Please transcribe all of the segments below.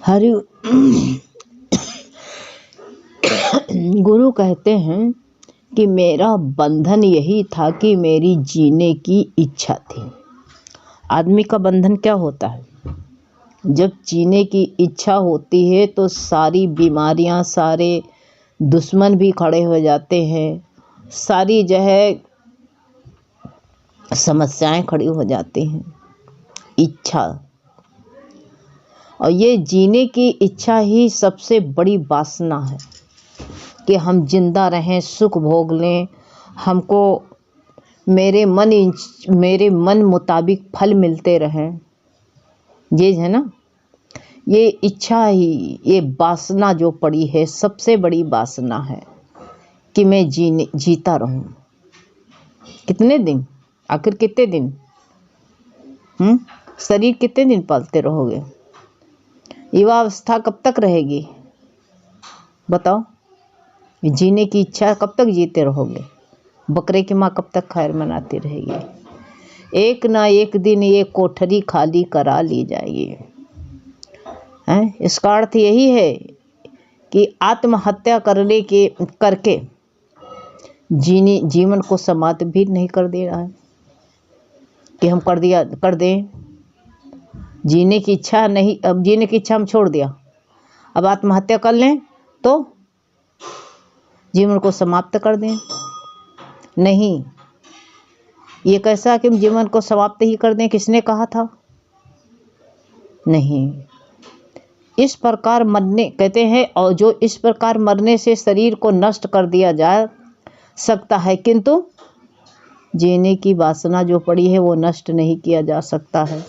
हरि गुरु कहते हैं कि मेरा बंधन यही था कि मेरी जीने की इच्छा थी। आदमी का बंधन क्या होता है? जब जीने की इच्छा होती है तो सारी बीमारियां, सारे दुश्मन भी खड़े हो जाते हैं, सारी जो है समस्याएं खड़ी हो जाती हैं। इच्छा, और ये जीने की इच्छा ही सबसे बड़ी वासना है कि हम जिंदा रहें, सुख भोग लें, हमको मेरे मन मुताबिक फल मिलते रहें। ये है ना, ये इच्छा ही, ये वासना जो पड़ी है, सबसे बड़ी वासना है कि मैं जीता रहूं। कितने दिन, आखिर कितने दिन? शरीर कितने दिन पालते रहोगे? युवावस्था कब तक रहेगी बताओ? जीने की इच्छा कब तक जीते रहोगे? बकरे की माँ कब तक खैर मनाती रहेगी? एक ना एक दिन ये कोठरी खाली करा ली जाएगी। हैं? इसका अर्थ यही है कि आत्महत्या करके जीवन को समाप्त भी नहीं कर दे रहा है कि हम कर दें। जीने की इच्छा नहीं, अब जीने की इच्छा हम छोड़ दिया, अब आत्महत्या कर लें तो जीवन को समाप्त कर दें? नहीं, ये कैसा कि हम जीवन को समाप्त ही कर दें? किसने कहा था? नहीं। इस प्रकार मरने, कहते हैं, और जो इस प्रकार मरने से शरीर को नष्ट कर दिया जा सकता है, किंतु जीने की वासना जो पड़ी है वो नष्ट नहीं किया जा सकता है।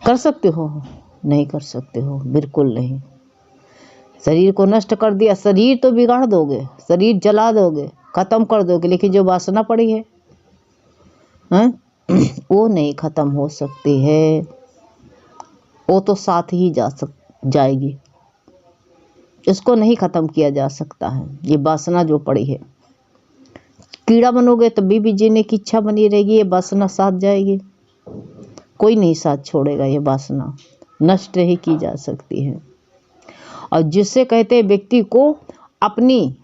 कर सकते हो? नहीं कर सकते हो, बिल्कुल नहीं। शरीर को नष्ट कर दिया, शरीर तो बिगाड़ दोगे, शरीर जला दोगे, खत्म कर दोगे, लेकिन जो वासना पड़ी है वो नहीं खत्म हो सकती है। वो तो साथ ही जाएगी, इसको नहीं खत्म किया जा सकता है। ये वासना जो पड़ी है, कीड़ा बनोगे तभी भी जीने की इच्छा बनी रहेगी, ये वासना साथ जाएगी, कोई नहीं साथ छोड़ेगा। ये वासना नष्ट नहीं की जा सकती है। और जिससे कहते हैं व्यक्ति को अपनी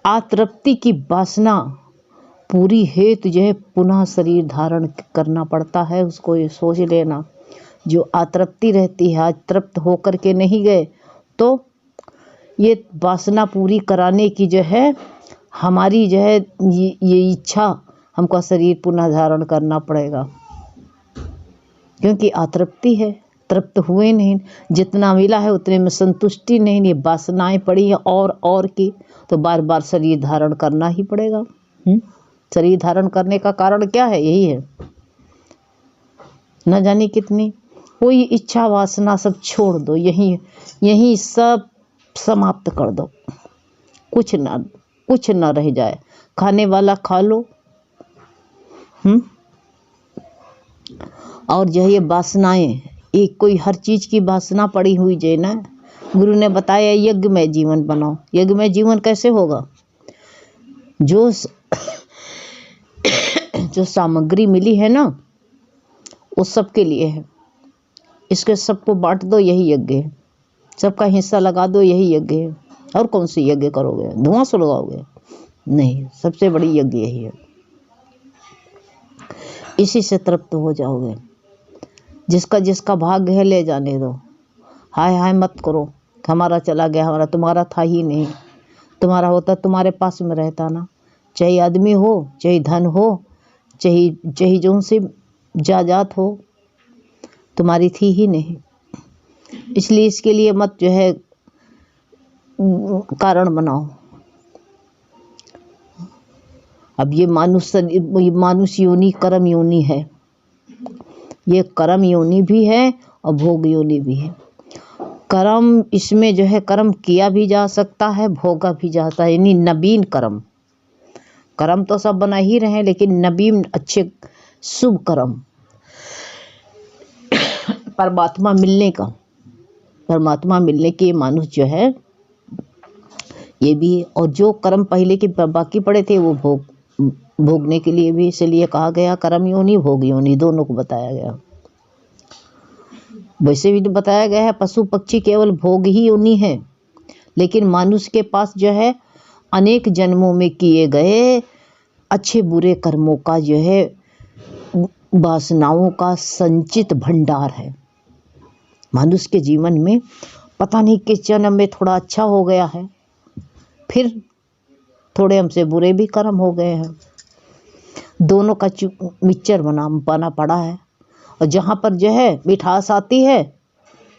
आतृप्ति की वासना पूरी हेतु जो है पुनः शरीर धारण करना पड़ता है। उसको ये सोच लेना, जो आतृप्ति रहती है, आज तृप्त होकर के नहीं गए, तो ये वासना पूरी कराने की जो है हमारी जो है ये इच्छा, हमको शरीर पुनः धारण करना पड़ेगा, क्योंकि आतृप्ति है, तृप्त हुए नहीं, जितना मिला है उतने में संतुष्टि नहीं, ये वासनाएं पड़ी हैं और की, तो बार बार शरीर धारण करना ही पड़ेगा। शरीर धारण करने का कारण क्या है? यही है, न जाने कितनी। कोई इच्छा वासना सब छोड़ दो, यही सब समाप्त कर दो, कुछ ना रह जाए। खाने वाला खा लो, और जो ये वासनाएं, एक कोई हर चीज की वासना पड़ी हुई जे ना। गुरु ने बताया यज्ञ में जीवन बनाओ। यज्ञ में जीवन कैसे होगा? जो सामग्री मिली है ना, वो सबके लिए है, इसके सबको बांट दो, यही यज्ञ है। सबका हिस्सा लगा दो, यही यज्ञ है। और कौन सी यज्ञ करोगे? धुआं सुलगाओगे? नहीं, सबसे बड़ी यज्ञ यही है। इसी से तृप्त हो जाओगे। जिसका जिसका भाग्य है ले जाने दो, हाय हाय मत करो, हमारा चला गया, हमारा, तुम्हारा था ही नहीं। तुम्हारा होता तुम्हारे पास में रहता ना, चाहे आदमी हो, चाहे धन हो, चाहे जो से जायदाद हो, तुम्हारी थी ही नहीं। इसलिए इसके लिए मत जो है कारण बनाओ। अब ये मानुष योनि कर्म योनि है, ये कर्म योनि भी है और भोग योनि भी है। कर्म, इसमें जो है कर्म किया भी जा सकता है, भोगा भी जाता है, यानी नवीन कर्म तो सब बना ही रहे, लेकिन नवीन अच्छे शुभ कर्म, परमात्मा मिलने के मानुष जो है ये भी है। और जो कर्म पहले के बाकी पड़े थे वो भोग भोगने के लिए भी इसलिए कहा गया कर्म योनि भोग योनि, दोनों को बताया गया। वैसे भी तो बताया गया है पशु पक्षी केवल भोग ही योनि है, लेकिन मानुष के पास जो है अनेक जन्मों में किए गए अच्छे बुरे कर्मों का जो है वासनाओं का संचित भंडार है। मानुष के जीवन में पता नहीं किस जन्म में थोड़ा अच्छा हो गया है, फिर थोड़े हमसे बुरे भी कर्म हो गए हैं। दोनों का मिक्सचर बना पड़ा है, और जहाँ पर जो है मिठास आती है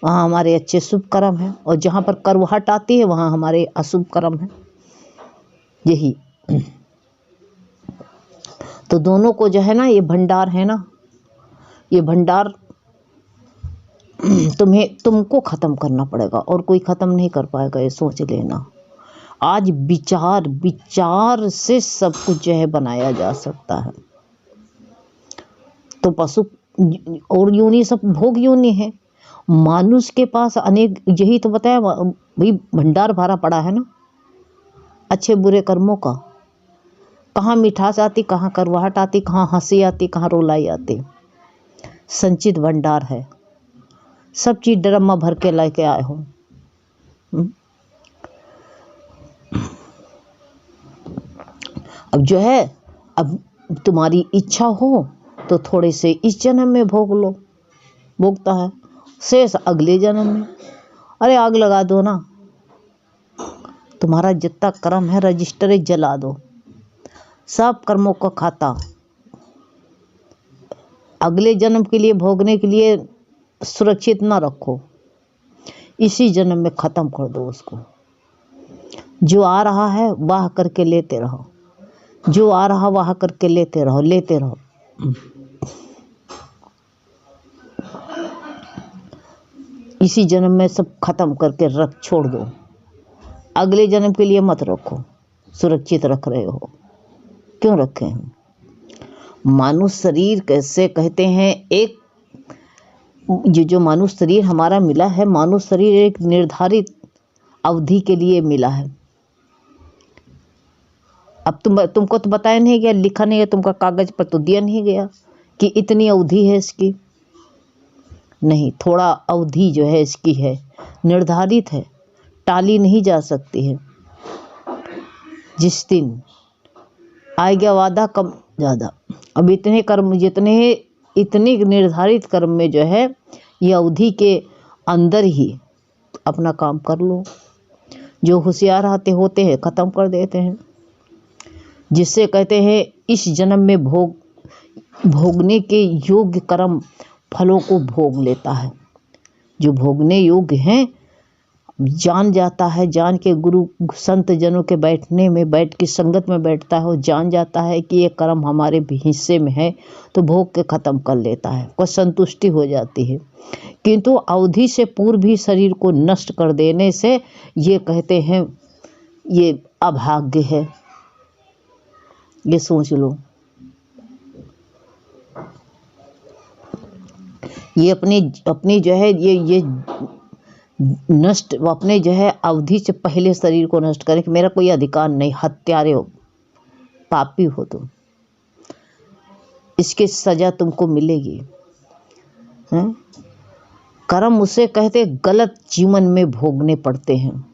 वहाँ हमारे अच्छे शुभ कर्म हैं, और जहाँ पर कड़वाहट आती है वहाँ हमारे अशुभ कर्म हैं। यही तो दोनों को जो है ना, ये भंडार है ना, ये भंडार तुमको ख़त्म करना पड़ेगा, और कोई ख़त्म नहीं कर पाएगा, ये सोच लेना। आज विचार से सब कुछ जो है बनाया जा सकता है। तो पशु और योनि सब भोग योनि है। मानुष के पास अनेक, यही तो बताया भाई, भंडार भरा पड़ा है ना अच्छे बुरे कर्मों का। कहाँ मिठास आती, कहाँ कड़वाहट आती, कहाँ हंसी आती, कहाँ रुलाई आती, संचित भंडार है। सब चीज़ ड्रम भर के लेके आए हो। अब जो है, अब तुम्हारी इच्छा हो तो थोड़े से इस जन्म में भोग लो, भोगता है, शेष अगले जन्म में। अरे आग लगा दो ना, तुम्हारा जितना कर्म है रजिस्टर जला दो, सब कर्मों का खाता अगले जन्म के लिए भोगने के लिए सुरक्षित ना रखो, इसी जन्म में ख़त्म कर दो उसको। जो आ रहा है वाह करके लेते रहो, जो आ रहा वाह करके लेते रहो, लेते रहो। इसी जन्म में सब खत्म करके रख छोड़ दो, अगले जन्म के लिए मत रखो। सुरक्षित रख रहे हो, क्यों रखे हैं? मानुष शरीर कैसे कहते हैं, एक जो मानुष शरीर हमारा मिला है, मानुष शरीर एक निर्धारित अवधि के लिए मिला है। अब तुमको तो बताया नहीं गया, लिखा नहीं गया, तुमका कागज पर तो दिया नहीं गया कि इतनी अवधि है इसकी। नहीं, थोड़ा अवधि जो है इसकी है, निर्धारित है, टाली नहीं जा सकती है। जिस दिन आ गया वादा कम ज़्यादा। अब इतने कर्म, इतने निर्धारित कर्म में जो है ये अवधि के अंदर ही अपना काम कर लो। जो होशियार होते हैं ख़त्म कर देते हैं, जिससे कहते हैं इस जन्म में भोगने के योग्य कर्म फलों को भोग लेता है। जो भोगने योग्य हैं जान जाता है, जान के गुरु संत जनों के बैठ की संगत में बैठता है, वो जान जाता है कि ये कर्म हमारे भी हिस्से में है, तो भोग के ख़त्म कर लेता है, को संतुष्टि हो जाती है। किंतु अवधि से पूर्व भी शरीर को नष्ट कर देने से ये कहते हैं ये अभाग्य है। ये सोच लो, ये अपनी जो है ये नष्ट, अपने जो है अवधि से पहले शरीर को नष्ट करें कि मेरा कोई अधिकार नहीं, हत्यारे हो, पापी हो तुम, इसकी सजा तुमको मिलेगी। हैं? कर्म उसे कहते गलत जीवन में भोगने पड़ते हैं।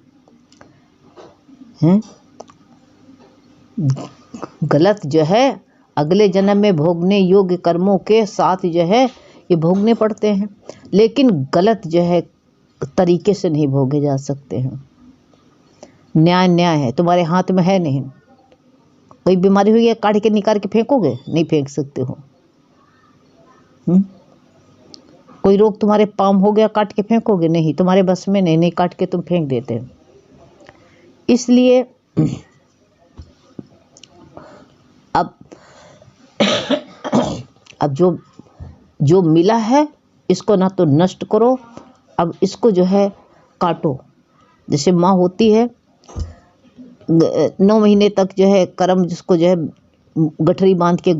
गलत जो है अगले जन्म में भोगने योग्य कर्मों के साथ जो है ये भोगने पड़ते हैं, लेकिन गलत जो है तरीके से नहीं भोगे जा सकते हैं। न्याय है, तुम्हारे हाथ में है नहीं। कोई बीमारी हुई है, काट के निकाल के फेंकोगे? नहीं फेंक सकते हो। कोई रोग तुम्हारे पाम हो गया, काट के फेंकोगे? नहीं, तुम्हारे बस में नहीं काट के तुम फेंक देते हो। इसलिए अब जो मिला है इसको ना तो नष्ट करो, अब इसको जो है काटो। जैसे माँ होती है 9 महीने तक जो है कर्म जिसको जो है गठरी बांध के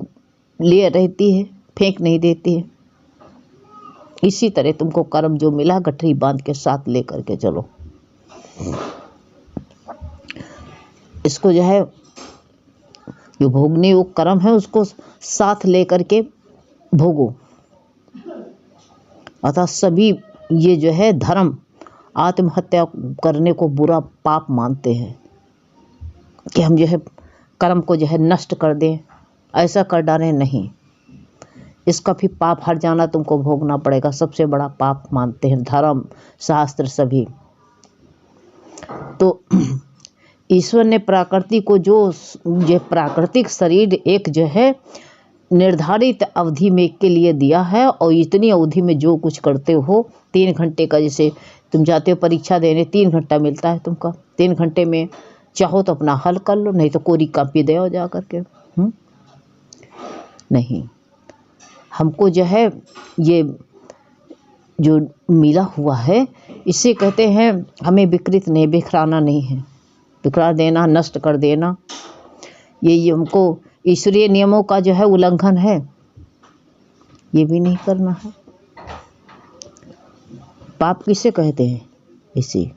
लिए रहती है, फेंक नहीं देती है। इसी तरह तुमको कर्म जो मिला गठरी बांध के साथ ले करके चलो। इसको जो है जो भोगने योग्य कर्म है उसको साथ लेकर के भोगो। अतः सभी ये जो है धर्म आत्महत्या करने को बुरा पाप मानते हैं कि हम जो है कर्म को जो है नष्ट कर दें, ऐसा कर डालें। नहीं, इसका भी पाप हट जाना तुमको भोगना पड़ेगा। सबसे बड़ा पाप मानते हैं धर्म शास्त्र सभी। तो ईश्वर ने प्रकृति को जो प्राकृतिक शरीर एक जो है निर्धारित अवधि में के लिए दिया है, और इतनी अवधि में जो कुछ करते हो 3 घंटे का, जैसे तुम जाते हो परीक्षा देने 3 घंटा मिलता है तुमको, 3 घंटे में चाहो तो अपना हल कर लो, नहीं तो कोरी कॉपी दे आओ जा करके। नहीं, हमको जो है ये जो मिला हुआ है इसे कहते हैं हमें विकृत नहीं, बिखराना नहीं है, बिखरा देना, नष्ट कर देना, ये हमको ईश्वरीय नियमों का जो है उल्लंघन है, ये भी नहीं करना है। पाप किसे कहते हैं? इसी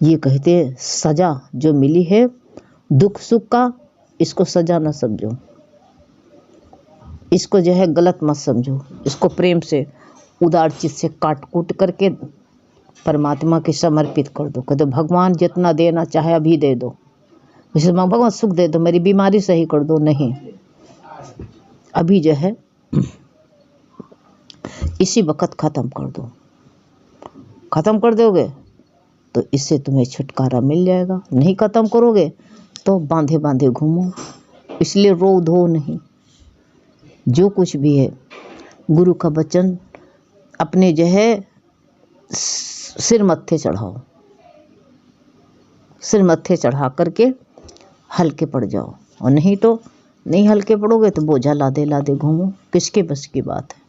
ये कहते हैं सजा जो मिली है दुख सुख का, इसको सजा न समझो, इसको जो है गलत मत समझो, इसको प्रेम से उदार चित से काट कूट करके परमात्मा के समर्पित कर दो। कह दो भगवान जितना देना चाहे अभी दे दो, जैसे भगवान सुख दे दो, मेरी बीमारी सही कर दो। नहीं, अभी जो है इसी वक्त ख़त्म कर दो। ख़त्म कर दोगे तो इससे तुम्हें छुटकारा मिल जाएगा, नहीं ख़त्म करोगे तो बांधे बांधे घूमो। इसलिए रो धो नहीं, जो कुछ भी है गुरु का वचन अपने जो है सिर मत्थे चढ़ाओ, सिर मत्थे चढ़ा करके हल्के पड़ जाओ, और नहीं तो नहीं हल्के पड़ोगे तो बोझा लादे लादे घूमो। किसके बस की बात है?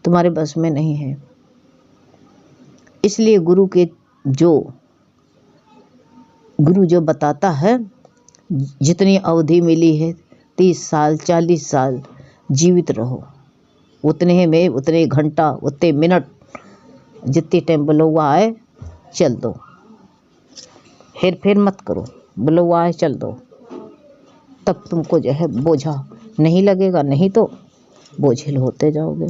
तुम्हारे बस में नहीं है। इसलिए गुरु जो बताता है, जितनी अवधि मिली है 30 साल 40 साल जीवित रहो, उतने में उतने घंटा उतने मिनट जितनी टाइम बुलवा आए चल दो, हेर फेर मत करो, बुलवा आए चल दो, तब तुमको जो है बोझा नहीं लगेगा, नहीं तो बोझिल होते जाओगे।